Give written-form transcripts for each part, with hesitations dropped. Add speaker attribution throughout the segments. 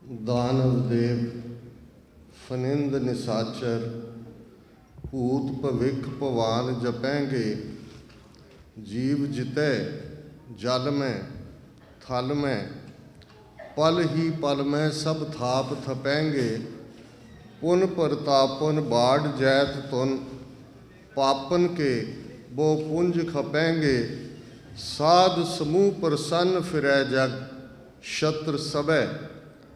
Speaker 1: दानव देव फनिंद निसाचर भूत भविख भवान जपेंगे। जीव जितै जल में थल में पल ही पल में सब थाप थपेंगे। पुन प्रतापन बाढ़ जैत तुन पापन के वो पुंज खपेंगे। साध समूह प्रसन्न फिरै जग शत्र सबै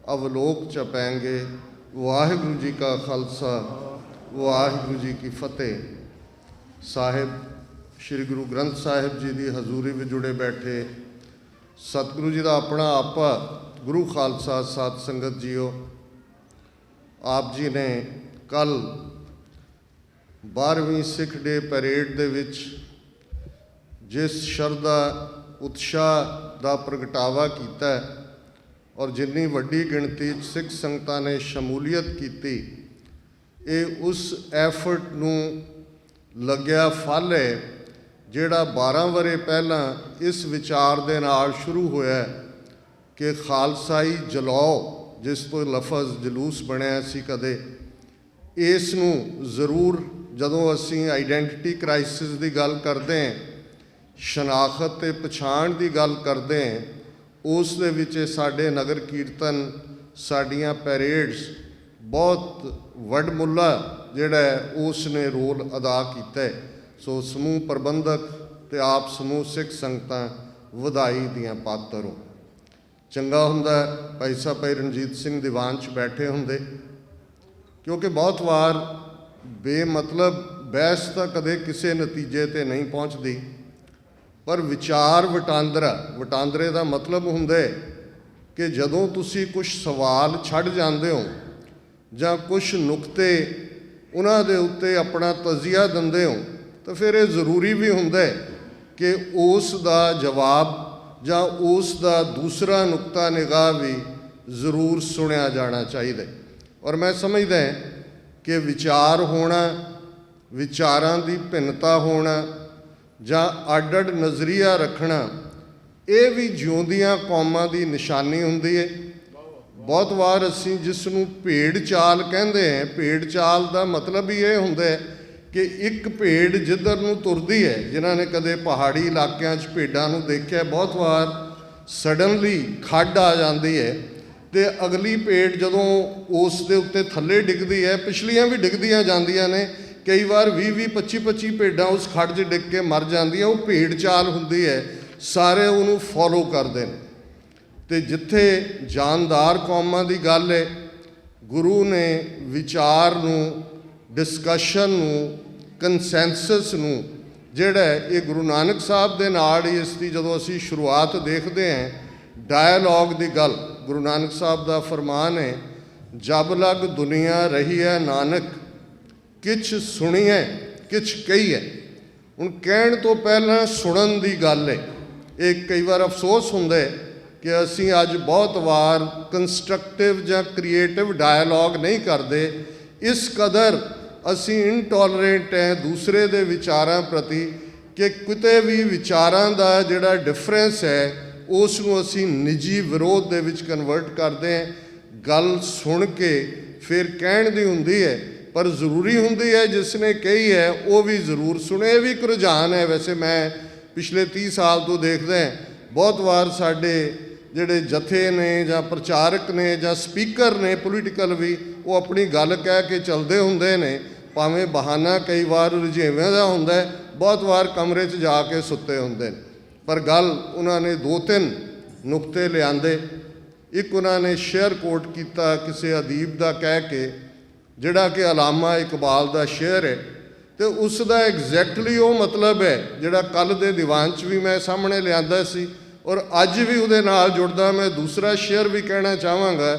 Speaker 1: अवलोक चपेंगे। वाहिगुरु जी का खालसा वाहिगुरु जी की फतेह। साहिब श्री गुरु ग्रंथ साहिब जी की हजूरी में जुड़े बैठे सतगुरु जी का अपना आपा गुरु खालसा साध संगत जीओ, आप जी ने कल 12वीं सिख डे परेड दे विच जिस शरदा उत्साह का प्रगटावा किया और जिन्नी वड्डी गिणती सिख संगतां ने शमूलीयत की, ये उस एफर्ट नूं लग्या फल है जिहड़ा 12 वरे पहला इस विचार दे नाल शुरू होया कि खालसाई जलाओ, जिस तो लफज जलूस बनया सी कदे, इस नूं जरूर जदों असीं आइडेंटिटी क्राइसिस की गल करते हैं, शनाखत ते पछाण की गल करते हैं, उस दे विच साडे नगर कीर्तन साडियां पैरेड्स बहुत वडमुला जिहड़ा है उसने रोल अदा किया है। सो समूह प्रबंधक ते आप समूह सिख संगतां वधाई दियां पात्र हो। चंगा हुंदा भाई साहब भाई रणजीत सिंह दीवान च बैठे हुंदे, क्योंकि बहुत वार बेमतलब बहस तो कदे किसी नतीजे ते नहीं पहुँचती, पर विचार वटांदरे का मतलब हुंदा है कि जदों तुसी कुछ सवाल छड़ जांदे हो जां कुछ नुकते उन्हां दे उत्ते अपना तजिया दिंदे हो, तो फिर ये जरूरी भी हुंदा है कि उस दा जवाब जां उस दा दूसरा नुकता निगाह भी जरूर सुनिया जाना चाहिए। और मैं समझदा कि विचार होना, विचारां दी भिन्नता होना जां अड अड नज़रिया रखना, ये भी जिउंदियां कौमां की निशानी हुंदी है। बहुत वार असीं जिसनूं भेड़ चाल कहंदे हैं, भेड़ चाल का मतलब ही ये हुंदा है कि एक भेड़ जिधर नूं तुरदी है, जिन्हां ने कदे पहाड़ी इलाकों भेड़ां नूं देखिया, बहुत वार सडनली खड्ड आ जाती है तो अगली भेड़ जदों उस दे उत्ते थल्ले डिगदी है, पिछलियां भी डिगदियां जांदियां ने, कई बार 20-25 भेड़ां उस खड्ड 'च डिग के मर जांदियां। वो भेड़ चाल हुंदी है, सारे उन्होंने फॉलो करते हैं। तो जिथे जानदार कौमां की गल है, गुरु ने विचार नूं, डिस्कशन नूं, कंसैंसस नूं जिहड़ा ये गुरु नानक साहब दे नाल ही इसकी जदों असीं शुरुआत देखते हैं, डायलॉग की गल, गुरु नानक साहब का फरमान है, जब लग दुनिया रही है नानक किछ सुनिए किछ कही है। हुण कहण तो पहलां सुनन की गल है। एक कई बार अफसोस हुंदा है कि असीं अज बहुत वार कंस्ट्रक्टिव जां क्रिएटिव डायलॉग नहीं करते, इस कदर असीं इनटॉलरेंट हैं दूसरे दे विचारां प्रति कि किते भी विचारां दा जिहड़ा डिफरेंस है उसनूं असीं निजी विरोध दे विच कन्वर्ट करते हैं। गल सुन के फिर कहण दी हुंदी है, पर जरूरी हुंदी है जिसने कही है वो भी जरूर सुने। भी एक रुझान है, वैसे मैं पिछले 30 साल तो देखते हैं बहुत बार साडे जिहड़े जथे ने जां प्रचारक ने जां स्पीकर ने पोलीटिकल भी, वो अपनी गल कह के चलते हुंदे ने, भावें बहाना कई बार रुझेवें दा हुंदा है, बहुत बार कमरे 'च जाके सुते हुंदे ने, पर गल उन्होंने 2-3 नुकते लिआंदे। एक उन्होंने शेयर कोट किया किसी अदीब का कह के, जिहड़ा कि अलामा इकबाल का शेयर है, तो उसका एग्जैक्टली वो मतलब है जिहड़ा कल दे दीवान च भी मैं सामने लिआंदा सी, और अज भी उहदे नाल जुड़दा मैं दूसरा शेयर भी कहना चाहांगा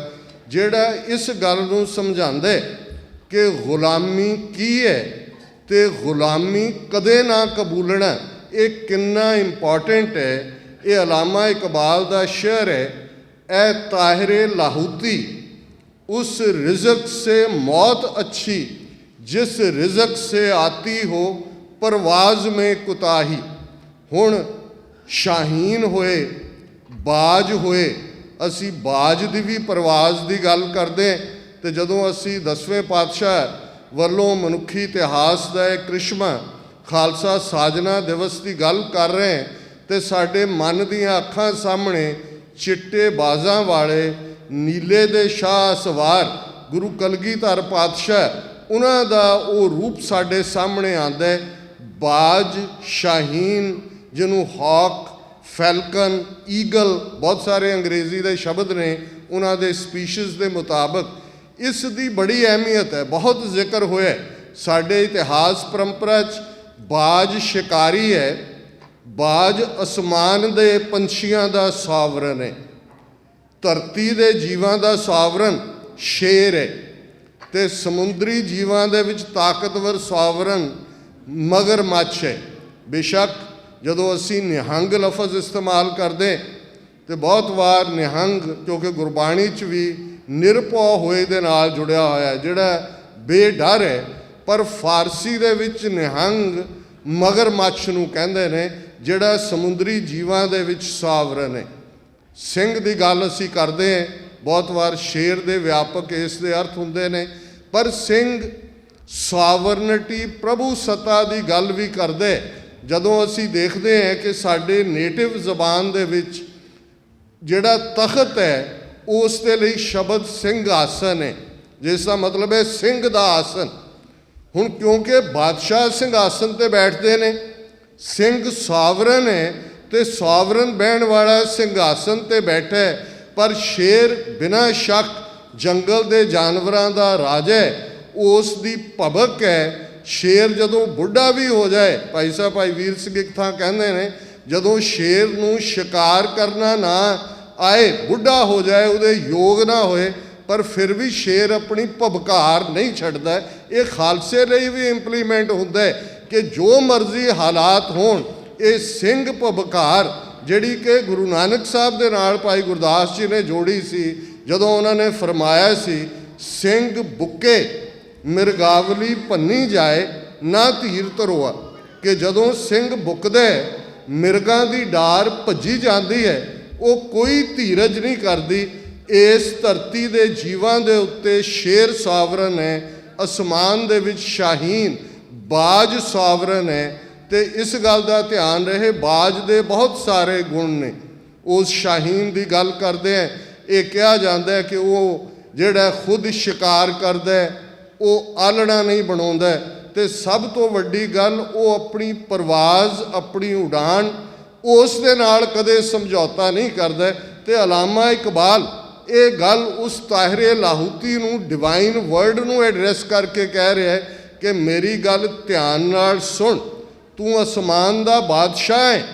Speaker 1: जिहड़ा इस गल नूं समझांदा है कि गुलामी की है ते गुलामी कदे ना कबूलना, ये कितना इंपॉर्टेंट है। ये अलामा इकबाल का शेयर है, ए ताहिरे लाहूती उस रिज़्क से मौत अच्छी जिस रिज़्क से आती हो परवाज़ में कुताही। हुण शाहीन होए बाज होए ਅਸੀਂ ਬਾਜ ਦੀ ਵੀ ਪਰਵਾਜ਼ ਦੀ ਗੱਲ ਕਰਦੇ, ਤੇ ਜਦੋਂ ਅਸੀਂ 10ਵੇਂ ਪਾਤਸ਼ਾਹ ਵੱਲੋਂ ਮਨੁੱਖੀ ਇਤਿਹਾਸ ਦਾ ਇਹ ਕ੍ਰਿਸ਼ਮਾ ਖਾਲਸਾ ਸਾਜਨਾ ਦਿਵਸ ਦੀ ਗੱਲ ਕਰ ਰਹੇ ਹਾਂ, ਤੇ ਸਾਡੇ ਮਨ ਦੀਆਂ ਅੱਖਾਂ ਸਾਹਮਣੇ ਚਿੱਟੇ ਬਾਜ਼ਾਂ ਵਾਲੇ ਨੀਲੇ ਦੇ ਸ਼ਾਹ ਸਵਾਰ ਗੁਰੂ ਕਲਗੀਧਰ ਪਾਤਸ਼ਾਹ, ਉਹਨਾਂ ਦਾ ਉਹ ਰੂਪ ਸਾਡੇ ਸਾਹਮਣੇ ਆਉਂਦਾ ਹੈ। ਬਾਜ, ਸ਼ਾਹੀਨ, ਜਿਹਨੂੰ ਹੌਕ, ਫੈਲਕਨ, ਈਗਲ, ਬਹੁਤ ਸਾਰੇ ਅੰਗਰੇਜ਼ੀ ਦੇ ਸ਼ਬਦ ਨੇ ਉਹਨਾਂ ਦੇ ਸਪੀਸ਼ੀਜ਼ ਦੇ ਮੁਤਾਬਕ। ਇਸ ਦੀ ਬੜੀ ਅਹਿਮੀਅਤ ਹੈ, ਬਹੁਤ ਜ਼ਿਕਰ ਹੋਇਆ ਸਾਡੇ ਇਤਿਹਾਸ ਪਰੰਪਰਾ 'ਚ। ਬਾਜ ਸ਼ਿਕਾਰੀ ਹੈ, ਬਾਜ ਅਸਮਾਨ ਦੇ ਪੰਛੀਆਂ ਦਾ ਸਾਵਰਨ ਹੈ, ਧਰਤੀ ਦੇ ਜੀਵਾਂ ਦਾ ਸਾਵਰਨ ਸ਼ੇਰ ਹੈ, ਤੇ ਸਮੁੰਦਰੀ ਜੀਵਾਂ ਦੇ ਵਿੱਚ ਤਾਕਤਵਰ ਸਾਵਰਨ ਮਗਰਮੱਛ ਹੈ। ਬੇਸ਼ੱਕ ਜਦੋਂ ਅਸੀਂ ਨਿਹੰਗ ਲਫ਼ਜ਼ ਇਸਤੇਮਾਲ ਕਰਦੇ, ਤੇ ਬਹੁਤ ਵਾਰ ਨਿਹੰਗ ਕਿਉਂਕਿ ਗੁਰਬਾਣੀ 'ਚ ਵੀ ਨਿਰਭਉ ਹੋਏ ਦੇ ਨਾਲ ਜੁੜਿਆ ਹੋਇਆ, ਜਿਹੜਾ ਬੇਡਰ ਹੈ, ਪਰ ਫਾਰਸੀ ਦੇ ਵਿੱਚ ਨਿਹੰਗ ਮਗਰਮੱਛ ਨੂੰ ਕਹਿੰਦੇ ਨੇ, ਜਿਹੜਾ ਸਮੁੰਦਰੀ ਜੀਵਾਂ ਦੇ ਵਿੱਚ ਸਾਵਰਨ ਹੈ। ਸਿੰਘ ਦੀ ਗੱਲ ਅਸੀਂ ਕਰਦੇ ਹਾਂ, ਬਹੁਤ ਵਾਰ ਸ਼ੇਰ ਦੇ ਵਿਆਪਕ ਇਸ ਦੇ ਅਰਥ ਹੁੰਦੇ ਨੇ, ਪਰ ਸਿੰਘ ਸਾਵਰਨਟੀ, ਪ੍ਰਭੂ ਸੱਤਾ ਦੀ ਗੱਲ ਵੀ ਕਰਦੇ। ਜਦੋਂ ਅਸੀਂ ਦੇਖਦੇ ਹਾਂ ਕਿ ਸਾਡੇ ਨੇਟਿਵ ਜ਼ਬਾਨ ਦੇ ਵਿੱਚ ਜਿਹੜਾ ਤਖਤ ਹੈ, ਉਸ ਦੇ ਲਈ ਸ਼ਬਦ ਸਿੰਘ ਆਸਨ ਹੈ, ਜਿਸ ਦਾ ਮਤਲਬ ਹੈ ਸਿੰਘ ਦਾ ਆਸਨ। ਹੁਣ ਕਿਉਂਕਿ ਬਾਦਸ਼ਾਹ ਸਿੰਘਾਸਨ 'ਤੇ ਬੈਠਦੇ ਨੇ, ਸਿੰਘ ਸਾਵਰਨ ਹੈ, ਤੇ ਸਾਵਰਨ ਬਹਿਣ ਵਾਲਾ ਸਿੰਘਾਸਨ 'ਤੇ ਬੈਠਾ ਹੈ, ਪਰ ਸ਼ੇਰ ਬਿਨਾਂ ਸ਼ੱਕ ਜੰਗਲ ਦੇ ਜਾਨਵਰਾਂ ਦਾ ਰਾਜਾ ਹੈ, ਉਸ ਦੀ ਭਬਕ ਹੈ। ਸ਼ੇਰ ਜਦੋਂ ਬੁੱਢਾ ਵੀ ਹੋ ਜਾਏ, ਭਾਈ ਸਾਹਿਬ ਭਾਈ ਵੀਰ ਸਿੰਘ ਇੱਕ ਥਾਂ ਕਹਿੰਦੇ ਨੇ, ਜਦੋਂ ਸ਼ੇਰ ਨੂੰ ਸ਼ਿਕਾਰ ਕਰਨਾ ਨਾ ਆਏ, ਬੁੱਢਾ ਹੋ ਜਾਏ, ਉਹਦੇ ਯੋਗ ਨਾ ਹੋਏ, ਪਰ ਫਿਰ ਵੀ ਸ਼ੇਰ ਆਪਣੀ ਭਬਕਾਰ ਨਹੀਂ ਛੱਡਦਾ। ਇਹ ਖਾਲਸੇ ਲਈ ਵੀ ਇੰਪਲੀਮੈਂਟ ਹੁੰਦਾ ਹੈ ਕਿ ਜੋ ਮਰਜ਼ੀ ਹਾਲਾਤ ਹੋਣ, ਇਹ ਸਿੰਘ ਭਬਕਾਰ ਜਿਹੜੀ ਕਿ ਗੁਰੂ ਨਾਨਕ ਸਾਹਿਬ ਦੇ ਨਾਲ ਭਾਈ ਗੁਰਦਾਸ ਜੀ ਨੇ ਜੋੜੀ ਸੀ, ਜਦੋਂ ਉਹਨਾਂ ਨੇ ਫਰਮਾਇਆ ਸੀ, ਸਿੰਘ ਬੁੱਕੇ ਮਿਰਗਾਵਲੀ ਭੰਨੀ ਜਾਏ ਨਾ ਧੀਰ ਧਰੋਆ, ਕਿ ਜਦੋਂ ਸਿੰਘ ਬੁੱਕਦਾ ਮਿਰਗਾਂ ਦੀ ਡਾਰ ਭੱਜੀ ਜਾਂਦੀ ਹੈ, ਉਹ ਕੋਈ ਧੀਰਜ ਨਹੀਂ ਕਰਦੀ। ਇਸ ਧਰਤੀ ਦੇ ਜੀਵਾਂ ਦੇ ਉੱਤੇ ਸ਼ੇਰ ਸਾਵਰਨ ਹੈ, ਅਸਮਾਨ ਦੇ ਵਿੱਚ ਸ਼ਾਹੀਨ ਬਾਜ ਸਾਵਰਨ ਹੈ। ਤੇ ਇਸ ਗੱਲ ਦਾ ਧਿਆਨ ਰਹੇ, ਬਾਜ ਦੇ ਬਹੁਤ ਸਾਰੇ ਗੁਣ ਨੇ। ਉਸ ਸ਼ਾਹੀਨ ਦੀ ਗੱਲ ਕਰਦੇ ਹੈ, ਇਹ ਕਿਹਾ ਜਾਂਦਾ ਹੈ ਕਿ ਉਹ ਜਿਹੜਾ ਖੁਦ ਸ਼ਿਕਾਰ ਕਰਦਾ, ਉਹ ਆਲਣਾ ਨਹੀਂ ਬਣਾਉਂਦਾ, ਤੇ ਸਭ ਤੋਂ ਵੱਡੀ ਗੱਲ, ਉਹ ਆਪਣੀ ਪਰਵਾਜ਼, ਆਪਣੀ ਉਡਾਨ, ਉਸ ਦੇ ਨਾਲ ਕਦੇ ਸਮਝੌਤਾ ਨਹੀਂ ਕਰਦਾ। ਤੇ ਅਲਾਮਾ ਇਕਬਾਲ ਇਹ ਗੱਲ ਉਸ ਤਾਹਿਰੇ ਲਾਹੂਤੀ ਨੂੰ, ਡਿਵਾਈਨ ਵਰਡ ਨੂੰ ਐਡਰੈਸ ਕਰਕੇ ਕਹਿ ਰਿਹਾ ਹੈ ਕਿ ਮੇਰੀ ਗੱਲ ਧਿਆਨ ਨਾਲ ਸੁਣ, ਤੂੰ ਅਸਮਾਨ ਦਾ ਬਾਦਸ਼ਾਹ ਹੈ,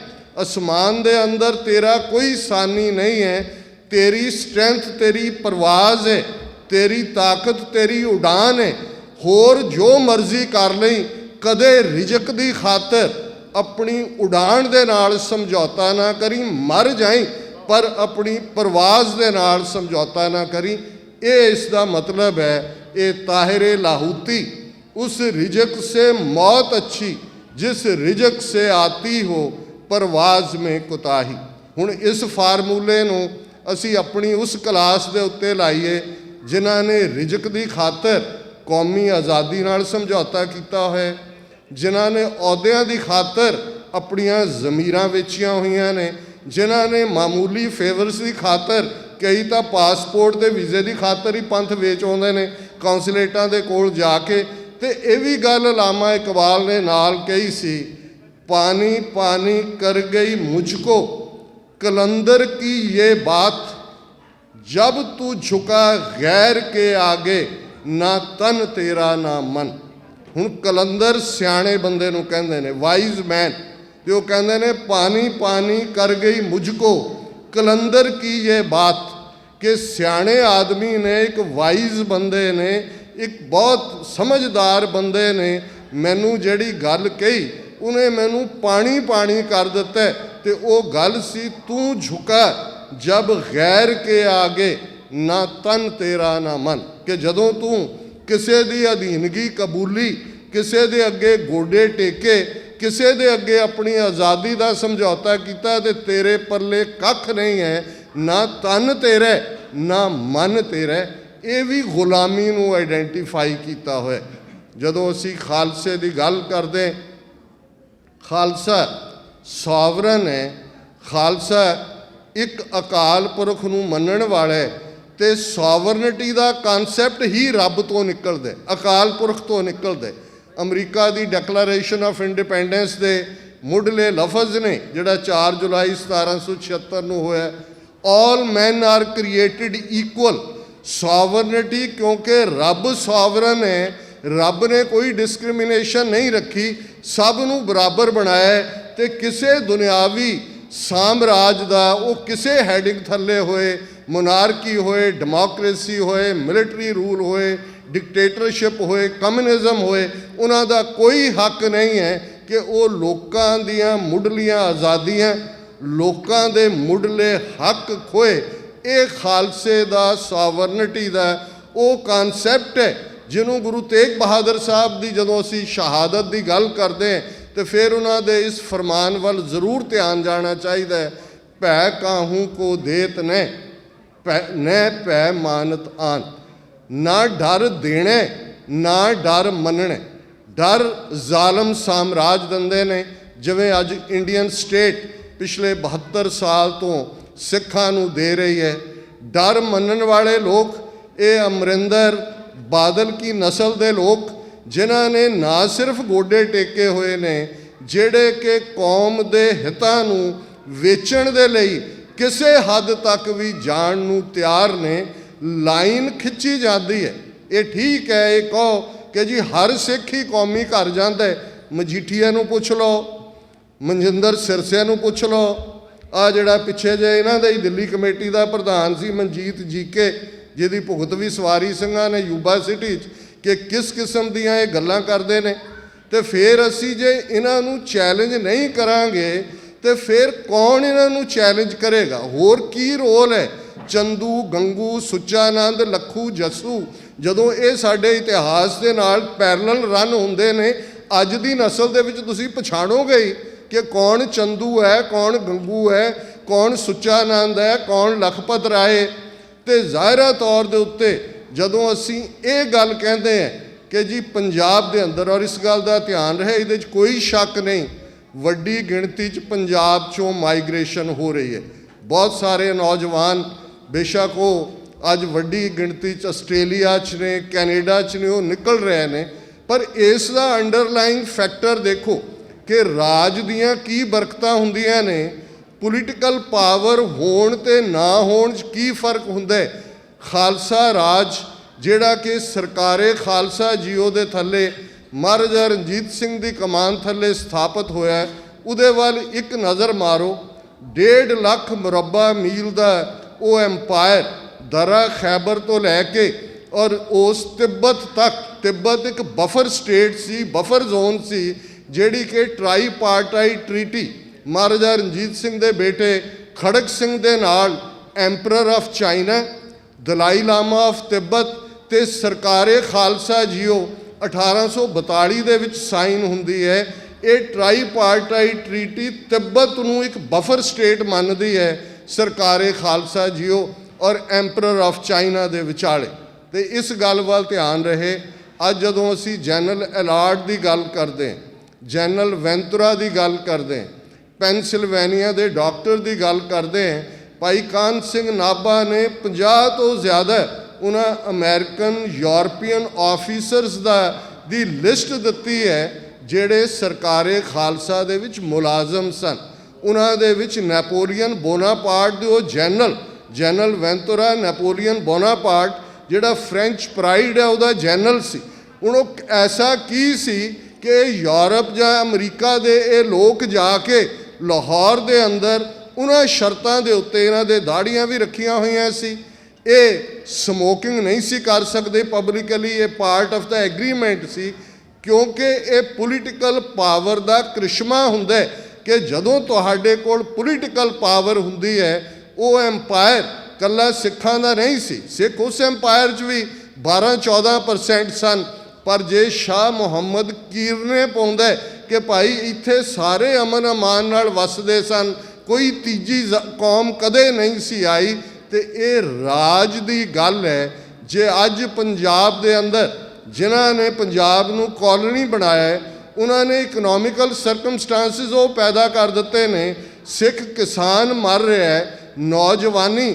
Speaker 1: ਅਸਮਾਨ ਦੇ ਅੰਦਰ ਤੇਰਾ ਕੋਈ ਸਾਨੀ ਨਹੀਂ ਹੈ, ਤੇਰੀ ਸਟਰੈਂਥ, ਤੇਰੀ ਪਰਵਾਜ਼ ਹੈ, ਤੇਰੀ ਤਾਕਤ, ਤੇਰੀ ਉਡਾਨ ਹੈ, ਹੋਰ ਜੋ ਮਰਜ਼ੀ ਕਰ ਲਈ, ਕਦੇ ਰਿਜ਼ਕ ਦੀ ਖਾਤਰ ਆਪਣੀ ਉਡਾਨ ਦੇ ਨਾਲ ਸਮਝੌਤਾ ਨਾ ਕਰੀ, ਮਰ ਜਾਈਂ ਪਰ ਆਪਣੀ ਪਰਵਾਜ਼ ਦੇ ਨਾਲ ਸਮਝੌਤਾ ਨਾ ਕਰੀ। ਇਹ ਇਸ ਦਾ ਮਤਲਬ ਹੈ। ਇਹ ਤਾਹਿਰੇ ਲਾਹੂਤੀ, ਉਸ ਰਿਜ਼ਕ ਸੇ ਮੌਤ ਅੱਛੀ ਜਿਸ ਰਿਜ਼ਕ ਸੇ ਆਤੀ ਹੋ ਪਰਵਾਜ਼ ਮੇਂ ਕੁਤਾਹੀ। ਹੁਣ ਇਸ ਫਾਰਮੂਲੇ ਨੂੰ ਅਸੀਂ ਆਪਣੀ ਉਸ ਕਲਾਸ ਦੇ ਉੱਤੇ ਲਾਈਏ ਜਿਨ੍ਹਾਂ ਨੇ ਰਿਜ਼ਕ ਦੀ ਖਾਤਰ ਕੌਮੀ ਆਜ਼ਾਦੀ ਨਾਲ ਸਮਝੌਤਾ ਕੀਤਾ ਹੋਇਆ, ਜਿਨ੍ਹਾਂ ਨੇ ਅਹੁਦਿਆਂ ਦੀ ਖਾਤਰ ਆਪਣੀਆਂ ਜ਼ਮੀਰਾਂ ਵੇਚੀਆਂ ਹੋਈਆਂ ਨੇ, ਜਿਨ੍ਹਾਂ ਨੇ ਮਾਮੂਲੀ ਫੇਵਰਸ ਦੀ ਖਾਤਰ, ਕਈ ਤਾਂ ਪਾਸਪੋਰਟ ਦੇ ਵੀਜ਼ੇ ਦੀ ਖਾਤਰ ਹੀ ਪੰਥ ਵੇਚ ਆਉਂਦੇ ਨੇ ਕੌਂਸਲੇਟਾਂ ਦੇ ਕੋਲ ਜਾ ਕੇ। ਤੇ ਇਹ ਵੀ ਗੱਲ ਅਲਾਮਾ ਇਕਬਾਲ ਨੇ ਨਾਲ ਕਹੀ ਸੀ, ਪਾਣੀ ਪਾਣੀ ਕਰ ਗਈ ਮੁਝਕੋ कलंदर की ये बात, जब तू झुका गैर के आगे ना तन तेरा ना मन। हुण कलंदर सियाणे बंदे नूं कहंदे ने, वाइज मैन, ते वो कहंदे ने पानी पानी कर गई मुझको कलंदर की ये बात, कि सियाणे आदमी ने, एक वाइज बंदे ने, एक बहुत समझदार बंदे ने मैनू जिहड़ी गल कही, उन्हें मैनू पानी पानी कर दिता है। ते वो गल सी, तू झुका जब गैर के आगे ना तन तेरा ना मन, कि जदों तू किसी दी अधीनगी कबूली, किसी दे अगे गोडे टेके, किसी दे अगे अपनी आज़ादी का समझौता किया, ते तेरे पल्ले कख नहीं है, ਨਾ ਤਨ ਤੇਰਾ ਨਾ ਮਨ ਤੇਰਾ। ਇਹ ਵੀ ਗੁਲਾਮੀ ਨੂੰ ਆਈਡੈਂਟੀਫਾਈ ਕੀਤਾ ਹੋਇਆ। ਜਦੋਂ ਅਸੀਂ ਖਾਲਸੇ ਦੀ ਗੱਲ ਕਰਦੇ, ਖਾਲਸਾ ਸੋਵਰਨ ਹੈ, ਖਾਲਸਾ ਇੱਕ ਅਕਾਲ ਪੁਰਖ ਨੂੰ ਮੰਨਣ ਵਾਲਾ ਹੈ, ਤੇ ਸੋਵਰਨਿਟੀ ਦਾ ਕਨਸੈਪਟ ਹੀ ਰੱਬ ਤੋਂ ਨਿਕਲਦਾ, ਅਕਾਲ ਪੁਰਖ ਤੋਂ ਨਿਕਲਦਾ। America the declaration of independence ਦੇ ਮੁੱਢਲੇ ਲਫ਼ਜ਼ ਨੇ, ਜਿਹੜਾ 4 ਜੁਲਾਈ 1776 ਨੂੰ ਹੋਇਆ, ਆਲ ਮੈਨ ਆਰ ਕ੍ਰੀਏਟਿਡ ਇਕੁਅਲ। ਸੋਵਰਨਿਟੀ, ਕਿਉਂਕਿ ਰੱਬ ਸੋਵਰਨ ਹੈ, ਰੱਬ ਨੇ ਕੋਈ ਡਿਸਕ੍ਰਿਮੀਨੇਸ਼ਨ ਨਹੀਂ ਰੱਖੀ, ਸਭ ਨੂੰ ਬਰਾਬਰ ਬਣਾਇਆ, ਤੇ ਕਿਸੇ ਦੁਨਿਆਵੀ ਸਾਮਰਾਜ ਦਾ ਉਹ ਕਿਸੇ ਹੈਡਿੰਗ ਥੱਲੇ ਹੋਏ, ਮੋਨਾਰਕੀ ਹੋਏ, ਡੈਮੋਕ੍ਰੇਸੀ ਹੋਏ, ਮਿਲਟਰੀ ਰੂਲ ਹੋਏ, ਡਿਕਟੇਟਰਸ਼ਿਪ ਹੋਏ, ਕਮਿਊਨਿਜ਼ਮ ਹੋਏ, ਉਹਨਾਂ ਦਾ ਕੋਈ ਹੱਕ ਨਹੀਂ ਹੈ ਕਿ ਉਹ ਲੋਕਾਂ ਦੀਆਂ ਮੁੱਢਲੀਆਂ ਆਜ਼ਾਦੀਆਂ, ਲੋਕਾਂ ਦੇ ਮੁੱਢਲੇ ਹੱਕ ਖੋਏ। ਇਹ ਖਾਲਸੇ ਦਾ, ਸੋਵਰਨਿਟੀ ਦਾ ਉਹ ਕਨਸੈਪਟ ਹੈ ਜਿਹਨੂੰ ਗੁਰੂ ਤੇਗ ਬਹਾਦਰ ਸਾਹਿਬ ਦੀ ਜਦੋਂ ਅਸੀਂ ਸ਼ਹਾਦਤ ਦੀ ਗੱਲ ਕਰਦੇ ਹਾਂ ਤੇ ਫਿਰ ਉਹਨਾਂ ਦੇ ਇਸ ਫਰਮਾਨ ਵੱਲ ਜ਼ਰੂਰ ਧਿਆਨ ਜਾਣਾ ਚਾਹੀਦਾ ਹੈ, ਭੈ ਕਾਹੂ ਕੋ ਦੇਤ ਨੇ ਨੈ ਭੈ ਮਾਨਤ ਆਨ। ਨਾ ਡਰ ਦੇਣੇ ਨਾ ਡਰ ਮੰਨਣੇ। ਡਰ ਜ਼ਾਲਮ ਸਾਮਰਾਜ ਦਿੰਦੇ ਨੇ, ਜਿਵੇਂ ਅੱਜ ਇੰਡੀਅਨ ਸਟੇਟ ਪਿਛਲੇ 72 ਸਾਲ ਤੋਂ ਸਿੱਖਾਂ ਨੂੰ ਦੇ ਰਹੀ ਹੈ। ਡਰ ਮੰਨਣ ਵਾਲੇ ਲੋਕ ਇਹ ਅਮਰਿੰਦਰ ਬਾਦਲ ਕੀ ਨਸਲ ਦੇ ਲੋਕ, ਜਿਨ੍ਹਾਂ ਨੇ ਨਾ ਸਿਰਫ ਗੋਡੇ ਟੇਕੇ ਹੋਏ ਨੇ, ਜਿਹੜੇ ਕਿ ਕੌਮ ਦੇ ਹਿੱਤਾਂ ਨੂੰ ਵੇਚਣ ਦੇ ਲਈ ਕਿਸੇ ਹੱਦ ਤੱਕ ਵੀ ਜਾਣ ਨੂੰ ਤਿਆਰ ਨੇ। ਲਾਈਨ ਖਿੱਚੀ ਜਾਂਦੀ ਹੈ। ਇਹ ਠੀਕ ਹੈ ਇਹ ਕਹੋ ਕਿ ਜੀ ਹਰ ਸਿੱਖ ਹੀ ਕੌਮੀ ਘਰ ਜਾਂਦਾ ਹੈ। ਮਜੀਠੀਆ ਨੂੰ ਪੁੱਛ ਲਓ, ਮਨਜਿੰਦਰ ਸਿਰਸੇ ਨੂੰ ਪੁੱਛ ਲਓ, ਆ ਜਿਹੜਾ ਪਿੱਛੇ ਜੇ ਇਹਨਾਂ ਦਾ ਹੀ ਦਿੱਲੀ ਕਮੇਟੀ ਦਾ ਪ੍ਰਧਾਨ ਸੀ ਮਨਜੀਤ ਜੀਕੇ, ਜਿਹਦੀ ਭੁਗਤ ਵੀ ਸਵਾਰੀ ਸਿੰਘਾਂ ਨੇ ਯੂਬਾ ਸਿਟੀ 'ਚ, ਕਿ ਕਿਸ ਕਿਸਮ ਦੀਆਂ ਇਹ ਗੱਲਾਂ ਕਰਦੇ ਨੇ। ਤੇ ਫਿਰ ਅਸੀਂ ਜੇ ਇਹਨਾਂ ਨੂੰ ਚੈਲੰਜ ਨਹੀਂ ਕਰਾਂਗੇ ਤੇ ਫਿਰ ਕੌਣ ਇਹਨਾਂ ਨੂੰ ਚੈਲੰਜ ਕਰੇਗਾ? ਹੋਰ ਕੀ ਰੋਲ ਹੈ ਚੰਦੂ, ਗੰਗੂ, ਸੁੱਚਾਨੰਦ, ਲੱਖੂ, ਜੱਸੂ, ਜਦੋਂ ਇਹ ਸਾਡੇ ਇਤਿਹਾਸ ਦੇ ਨਾਲ ਪੈਰਲਲ ਰਨ ਹੁੰਦੇ ਨੇ, ਅੱਜ ਦੀ ਨਸਲ ਦੇ ਵਿੱਚ ਤੁਸੀਂ ਪਛਾਣੋਗੇ ਹੀ ਕਿ ਕੌਣ ਚੰਦੂ ਹੈ, ਕੌਣ ਗੰਗੂ ਹੈ, ਕੌਣ ਸੁੱਚਾਨੰਦ ਹੈ, ਕੌਣ ਲਖਪਤ ਰਾਏ। ਤੇ ਜ਼ਾਹਿਰਾ ਤੌਰ ਦੇ ਉੱਤੇ ਜਦੋਂ ਅਸੀਂ ਇਹ ਗੱਲ ਕਹਿੰਦੇ ਹਾਂ ਕਿ ਜੀ ਪੰਜਾਬ ਦੇ ਅੰਦਰ, ਔਰ ਇਸ ਗੱਲ ਦਾ ਧਿਆਨ ਰਹੇ, ਇਹਦੇ 'ਚ ਕੋਈ ਸ਼ੱਕ ਨਹੀਂ, ਵੱਡੀ ਗਿਣਤੀ 'ਚ ਪੰਜਾਬ 'ਚੋਂ ਮਾਈਗ੍ਰੇਸ਼ਨ ਹੋ ਰਹੀ ਹੈ। ਬਹੁਤ ਸਾਰੇ ਨੌਜਵਾਨ ਬੇਸ਼ੱਕ ਉਹ ਅੱਜ ਵੱਡੀ ਗਿਣਤੀ 'ਚ ਆਸਟ੍ਰੇਲੀਆ 'ਚ ਨੇ, ਕੈਨੇਡਾ 'ਚ ਨੇ, ਉਹ ਨਿਕਲ ਰਹੇ ਨੇ, ਪਰ ਇਸ ਦਾ ਅੰਡਰਲਾਈਨ ਫੈਕਟਰ ਦੇਖੋ ਕਿ ਰਾਜ ਦੀਆਂ ਕੀ ਬਰਕਤਾਂ ਹੁੰਦੀਆਂ ਨੇ, ਪੋਲੀਟੀਕਲ ਪਾਵਰ ਹੋਣ ਤੇ ਨਾ ਹੋਣ 'ਚ ਕੀ ਫਰਕ ਹੁੰਦਾ ਹੈ। ਖਾਲਸਾ ਰਾਜ ਜਿਹੜਾ ਕਿ ਸਰਕਾਰੇ ਖਾਲਸਾ ਜੀਓ ਦੇ ਥੱਲੇ ਮਹਾਰਾਜਾ ਰਣਜੀਤ ਸਿੰਘ ਦੀ ਕਮਾਨ ਥੱਲੇ ਸਥਾਪਿਤ ਹੋਇਆ, ਉਹਦੇ ਵੱਲ ਇੱਕ ਨਜ਼ਰ ਮਾਰੋ। 1.5 ਲੱਖ ਮੁਰੱਬਾ ਮੀਲ ਦਾ ਉਹ ਐਮਪਾਇਰ, ਦਰਾ ਖੈਬਰ ਤੋਂ ਲੈ ਕੇ ਔਰ ਉਸ ਤਿੱਬਤ ਤੱਕ। ਤਿੱਬਤ ਇੱਕ ਬਫਰ ਸਟੇਟ ਸੀ, ਬਫਰ ਜ਼ੋਨ ਸੀ, ਜਿਹੜੀ ਕਿ ਟ੍ਰਾਈਪਾਰਟਾਈਟ ਟ੍ਰੀਟੀ ਮਹਾਰਾਜਾ ਰਣਜੀਤ ਸਿੰਘ ਦੇ ਬੇਟੇ ਖੜਕ ਸਿੰਘ ਦੇ ਨਾਲ emperor of China, Dalai Lama of Tibet ਤੇ ਸਰਕਾਰੇ ਖਾਲਸਾ ਜੀਓ 1842 ਦੇ ਵਿੱਚ ਸਾਈਨ ਹੁੰਦੀ ਹੈ। ਇਹ ਟ੍ਰਾਈਪਾਰਟਾਈਟ ਟ੍ਰੀਟੀ ਤਿੱਬਤ ਨੂੰ ਇੱਕ ਬਫਰ ਸਟੇਟ ਮੰਨਦੀ ਹੈ, ਸਰਕਾਰੇ ਖਾਲਸਾ ਜੀਓ ਔਰ ਐਂਪਰਰ ਆਫ ਚਾਈਨਾ ਦੇ ਵਿਚਾਲੇ। ਤੇ ਇਸ ਗੱਲ ਵੱਲ ਧਿਆਨ ਰਹੇ। ਅੱਜ ਜਦੋਂ ਅਸੀਂ ਜਨਰਲ ਐਲਾਰਡ ਦੀ ਗੱਲ ਕਰਦੇ, ਜਨਰਲ ਵੈਂਤੁਰਾ ਦੀ ਗੱਲ ਕਰਦੇ, ਪੈਨਸਿਲਵੇਨੀਆ ਦੇ ਡਾਕਟਰ ਦੀ ਗੱਲ ਕਰਦੇ ਹਾਂ, ਭਾਈ ਕਾਹਨ ਸਿੰਘ ਨਾਭਾ ਨੇ 50 ਤੋਂ ਜ਼ਿਆਦਾ ਉਹਨਾਂ ਅਮਰੀਕਨ, ਯੂਰਪੀਅਨ ਆਫੀਸਰਸ ਦੀ ਲਿਸਟ ਦਿੱਤੀ ਹੈ ਜਿਹੜੇ ਸਰਕਾਰੇ ਖਾਲਸਾ ਦੇ ਵਿੱਚ ਮੁਲਾਜ਼ਮ ਸਨ। ਉਹਨਾਂ ਦੇ ਵਿੱਚ ਨੈਪੋਲੀਅਨ ਬੋਨਾਪਾਰਟ ਦੇ ਉਹ ਜਨਰਲ ਵੈਂਤੁਰਾ, ਨੈਪੋਲੀਅਨ ਬੋਨਾਪਾਰਟ ਜਿਹੜਾ ਫ੍ਰੈਂਚ ਪ੍ਰਾਈਡ ਹੈ ਉਹਦਾ ਜਨਰਲ ਸੀ। ਹੁਣ ਉਹ ਐਸਾ ਕੀ ਸੀ ਕਿ ਯੂਰਪ ਜਾਂ ਅਮਰੀਕਾ ਦੇ ਇਹ ਲੋਕ ਜਾ ਕੇ ਲਾਹੌਰ ਦੇ ਅੰਦਰ ਉਹਨਾਂ ਸ਼ਰਤਾਂ ਦੇ ਉੱਤੇ, ਇਹਨਾਂ ਦੇ ਦਾੜੀਆਂ ਵੀ ਰੱਖੀਆਂ ਹੋਈਆਂ ਸੀ, ਇਹ ਸਮੋਕਿੰਗ ਨਹੀਂ ਸੀ ਕਰ ਸਕਦੇ ਪਬਲਿਕਲੀ, ਇਹ ਪਾਰਟ ਆਫ ਦਾ ਐਗਰੀਮੈਂਟ ਸੀ, ਕਿਉਂਕਿ ਇਹ ਪੋਲੀਟੀਕਲ ਪਾਵਰ ਦਾ ਕ੍ਰਿਸ਼ਮਾ ਹੁੰਦਾ ਹੈ ਕਿ ਜਦੋਂ ਤੁਹਾਡੇ ਕੋਲ ਪੋਲੀਟੀਕਲ ਪਾਵਰ ਹੁੰਦੀ ਹੈ, ਉਹ ਐਮਪਾਇਰ ਕੱਲਾ ਸਿੱਖਾਂ ਦਾ ਨਹੀਂ ਸੀ। ਸਿੱਖ ਉਸ ਐਮਪਾਇਰ 'ਚ ਵੀ 12-14% ਸਨ, ਪਰ ਜੇ ਸ਼ਾਹ ਮੁਹੰਮਦ ਕੀਰਨੇ ਪਾਉਂਦਾ ਕਿ ਭਾਈ ਇੱਥੇ ਸਾਰੇ ਅਮਨ ਅਮਾਨ ਨਾਲ ਵੱਸਦੇ ਸਨ, कोई तीजी कौम कदे नहीं सी आई। तो ये राज की गल है। जे अज पंजाब दे अंदर जिन्हां ने पंजाब नूं कॉलोनी बनाया है, उन्होंने इकनॉमिकल सरकमस्टांसिस वो पैदा कर दिते ने। सिख किसान मर रहा है, नौजवानी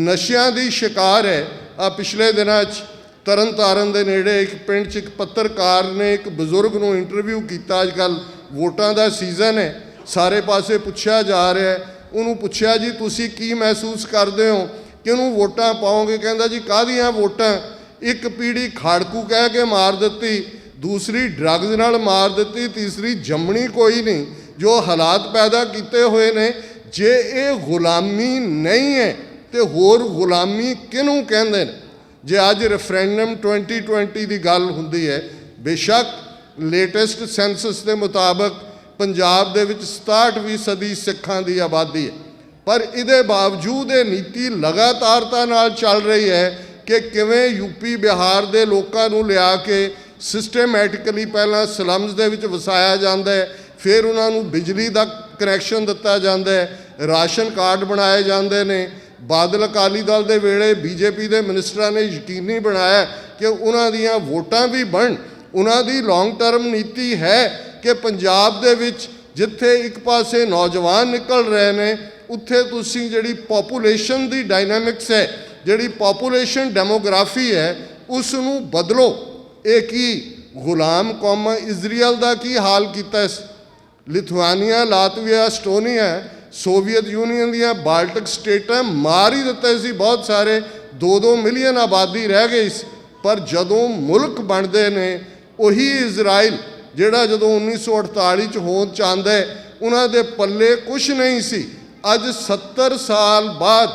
Speaker 1: नशियां दी शिकार है। आ पिछले दिनों तरन तारण दे नेड़े एक पिंड च एक पत्रकार ने एक बजुर्ग नूं इंटरव्यू किया। अजकल वोटां दा सीजन है, सारे पासे पुछया जा रहा है। उन्होंने पुछया जी तुसी की महसूस करते हो, किहनूं वोटां पाओगे? कहंदा जी काहदियां वोटां, एक पीढ़ी खाड़कू कह के मार दित्ती, दूसरी ड्रग्स नाल मार दित्ती, तीसरी जमनी कोई नहीं। जो हालात पैदा किए हुए ने, जे ये गुलामी नहीं है तो होर गुलामी किहनूं कहंदे ने? जे अज रेफरेंडम 2020 की गल हुंदी है, बेशक लेटेस्ट सेंसस के मुताबिक पंजाब दे विच 67% सिखां की आबादी है, पर इहदे बावजूद ये नीति लगातारता नाल चल रही है कि किवें यूपी बिहार के लोगों को लिया के सिस्टमैटिकली पहला स्लम्स दे विच वसाया जाता है, फिर उन्होंने बिजली का कनैक्शन दिता जाता है, राशन कार्ड बनाए जाते हैं। बादल अकाली दल के वेले बीजेपी के मिनिस्टरां ने यकीनी बनाया कि उन्हां दीयां वोटां भी बन। उन्हां दी लॉन्ग टर्म नीति है कि पंजाब दे विच जिथे एक पासे नौजवान निकल रहे हैं, उत्थे तुसीं जिहड़ी पॉपूलेशन की डायनामिक्स है, जिहड़ी पॉपूलेशन डेमोग्राफी है, उसनूं बदलो। एक ही गुलाम कौमां इजराइल का की हाल किया, Lithuania, Latvia, Estonia, Soviet union दियां बाल्टिक स्टेटां मार ही दिते सी। बहुत सारे 2-2 मिलियन आबादी रह गई सी, पर जदों मुल्क बनते ने उही इजराइल जिहड़ा जदों 1948 च होंद चाहता है, उन्हां दे पल्ले कुछ नहीं सी। अज 70 साल बाद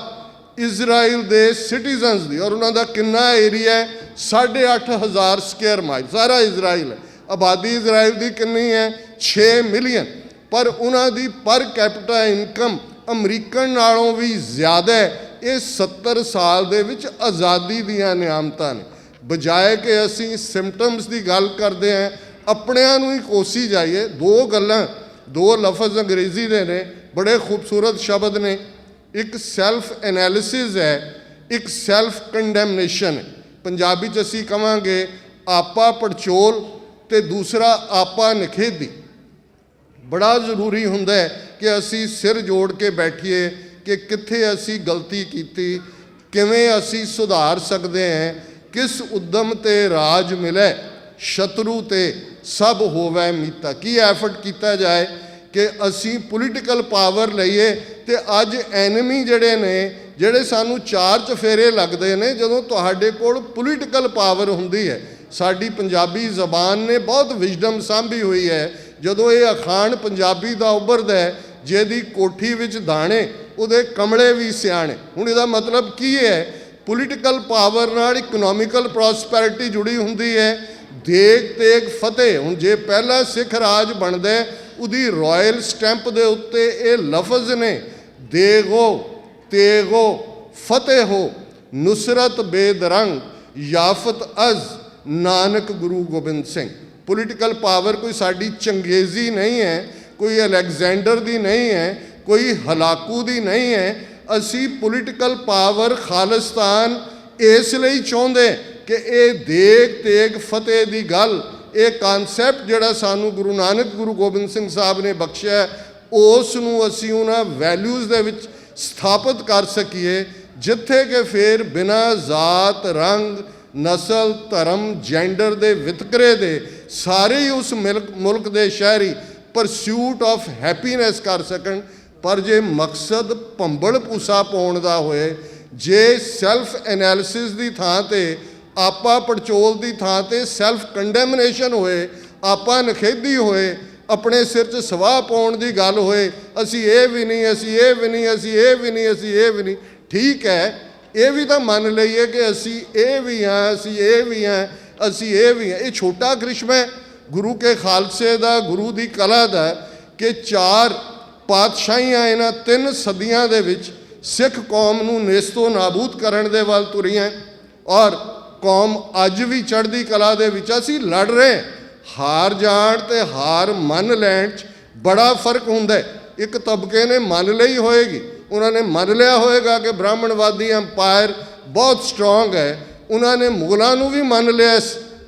Speaker 1: इजराइल दे सिटीजनस दी, और उन्हां दा किन्ना एरिया है? 8,500 स्क्वेयर माइल सारा इजराइल है। आबादी इजराइल की कितनी है? 6 मिलियन, पर उन्हां दी पर कैपिटा इनकम अमरीकन नालों भी ज़्यादा है। ये 70 साल दे विच आज़ादी दियां नियामतां ने। बजाए कि असीं सिम्पटम्स की गल करते हैं, अपणिआं नूं ही कोसी जाइए। दो लफज अंग्रेजी दे ने, बड़े खूबसूरत शब्द ने। एक सैल्फ एनालिसिस है, एक सैल्फ कंडैमनेशन है। पंजाबी च असीं कहांगे आपा पड़चोल ते दूसरा आपा निखेधी। बड़ा जरूरी हुंदा है कि असी सिर जोड़ के बैठिए कि कित्थे असी गलती कीती, किवें असी सुधार सकते हैं, किस उद्यम ते राज मिले, शत्रु ते सब होवे मीता। की एफर्ट किया जाए कि असी पोलीटिकल पावर लईए ते अज एनमी जिहड़े ने, जिहड़े सानू चार चफेरे लगते हैं जदों तुहाडे कोल पोलीटिकल पावर हुंदी है। साडी पंजाबी जबान ने बहुत विजडम सांभी हुई है। जदों ये अखान पंजाबी का उभरदा है, जिहदी कोठी विच दाणे उहदे कमले भी सियाणे। हुण इहदा मतलब की है? पोलीटिकल पावर नाल इकनॉमिकल प्रॉस्पैरिटी जुड़ी हुंदी है। देग तेग फतेह। हुण जे पहला सिख राज बनदा है, उहदी रॉयल स्टैंप दे उत्ते ये लफज ने, देगो तेगो फतेह हो, नुसरत बेदरंग याफत अज नानक गुरु गोबिंद सिंह। पोलीटिकल पावर कोई साड़ी चंगेजी नहीं है, कोई अलैगजेंडर दी नहीं है, कोई हलाकू दी नहीं है। असी पोलीटिकल पावर खालिस्तान इसलिए चाहते कि ये देग तेग फतेह की गल, ये कानसैप्ट जिहड़ा सानू गुरु नानक गुरु गोबिंद सिंह साहब ने बख्शिया, उसनूं असी उन्हां वैल्यूज़ दे विच स्थापित कर सकीए, जिथे कि फिर बिना जात रंग नस्ल धर्म जेंडर दे वितकरे दे सारे ही उस मुल्क दे शहरी परस्यूट ऑफ हैप्पीनैस कर सकन। पर जे मकसद भंबल भूसा पाउण दा होए, जे सैल्फ एनालिसिस की थां ते आपा पड़चोल की थां ते सैल्फ कंडैमनेशन होए, आपा नखेधी होए, अपने सिर च सवाह पाउण की गल होए, असी ये भी नहीं, असी ये भी नहीं, असी ये भी नहीं, असी ये भी नहीं। ठीक है, ये भी तो मान लीए कि असी ये भी हैं, असी ये भी हैं, असी ये भी हैं। ये छोटा करिश्मा है गुरु के खालसे का, गुरु की कला का, कि 4 पातशाहियां इन्हां 3 सदियां दे विच सिख कौम नूं नेस्तो नाबूद करन दे वल तुरीआं, और कौम अज भी चढ़दी कला दे विच असी लड़ रहे हैं। हार जाण ते हार मन लैण च बड़ा फर्क हुंदा है। एक तबके ने मन ली होएगी, उन्होंने मन लिया होएगा कि ब्राह्मणवादी अंपायर बहुत स्ट्रोंग है। उन्होंने मुगलों को भी मन लिया,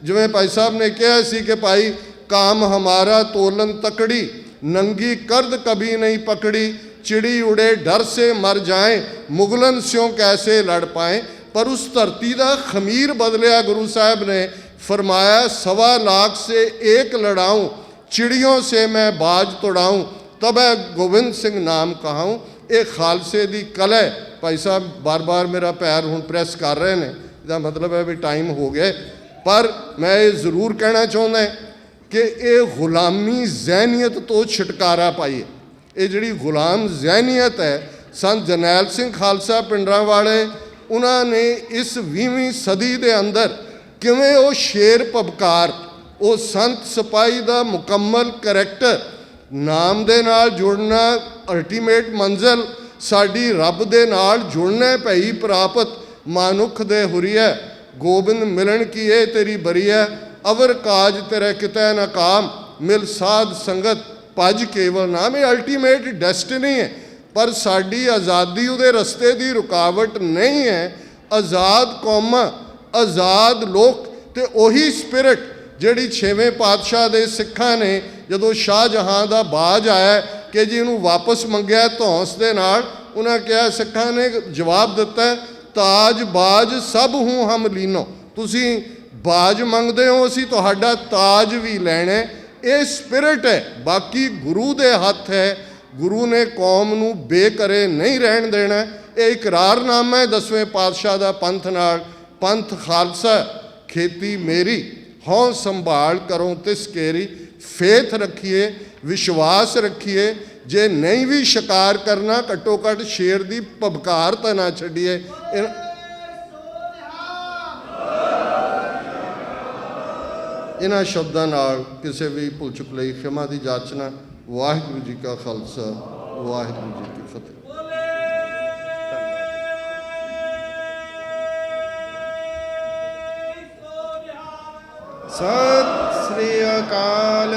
Speaker 1: जिवें भाई साहब ने कहा सी कि भाई काम हमारा तोलन तकड़ी, नंगी कर्द कभी नहीं पकड़ी, चिड़ी उड़े डर से मर जाए, मुगलन स्यों कैसे लड़ पाए। पर उस धरती का खमीर बदलिया। गुरु साहब ने फरमाया 1.25 लाख से एक लड़ाऊं, चिड़ियों से मैं बाज तोड़ाऊं, तब गोबिंद सिंह नाम कहाऊं। ये खालसे की कल है। भाई साहब बार बार मेरा पैर हुण प्रेस कर रहे हैं, इसका मतलब है भी टाइम हो गया। पर मैं ये जरूर कहना चाहुंदा कि ये गुलामी जहनीयत तो छुटकारा पाइए। ये जिहड़ी गुलाम जहनीयत है, संत जरनैल सिंह खालसा पिंडरांवाले उन्होंने इस 20वीं सदी के अंदर किवें वो शेर पबकार, वो संत सिपाही का मुकम्मल करैक्टर, नाम दे नाल जुड़ना, अल्टीमेट मंजिल साडी रब दे नाल जुड़ना पई प्राप्त, मानुख दे हुरिया गोबिंद मिलन की ये तेरी बरिया, अवर काज तेरा कितै ना काम, मिल साध संगत भज केवल नाम। ये अल्टीमेट डेस्टिनी है। पर साडी आज़ादी उहदे रस्ते की रुकावट नहीं है। आज़ाद कौमां, आज़ाद लोक, ते उही स्पिरिट जिहड़ी 6वें पातशाह दे सिखां ने जदों शाहजहां दा बाज आया कि जी इहनूं वापस मंगिया धौंस दे नाल, उन्हां कहा, सिखां ने जवाब दिता, ताज बाज सब हूँ हम लीनो। तुसीं बाज मंगदे हो, असीं तुहाडा ताज भी लैणा। ये स्पिरिट है। बाकी गुरु दे हत्थ है। गुरु ने कौम नूं बेकरे नहीं रहन देना। ये इकरारनामा है 10वें पातशाह दा पंथ नाल। पंथ खालसा खेती मेरी, हों संभाल करो तिस केरी। फेथ रखिए, विश्वास रखिए, जे नहीं भी शिकार करना घट्टो घट शेर की पबकार तो ना छड्डिए। इन्हां शब्दां नाल किसी भी भुल चुक लई क्षमा की जाचना। वाहिगुरू जी का खालसा, वाहिगुरू जी की फतेह।
Speaker 2: सत श्री अकाल।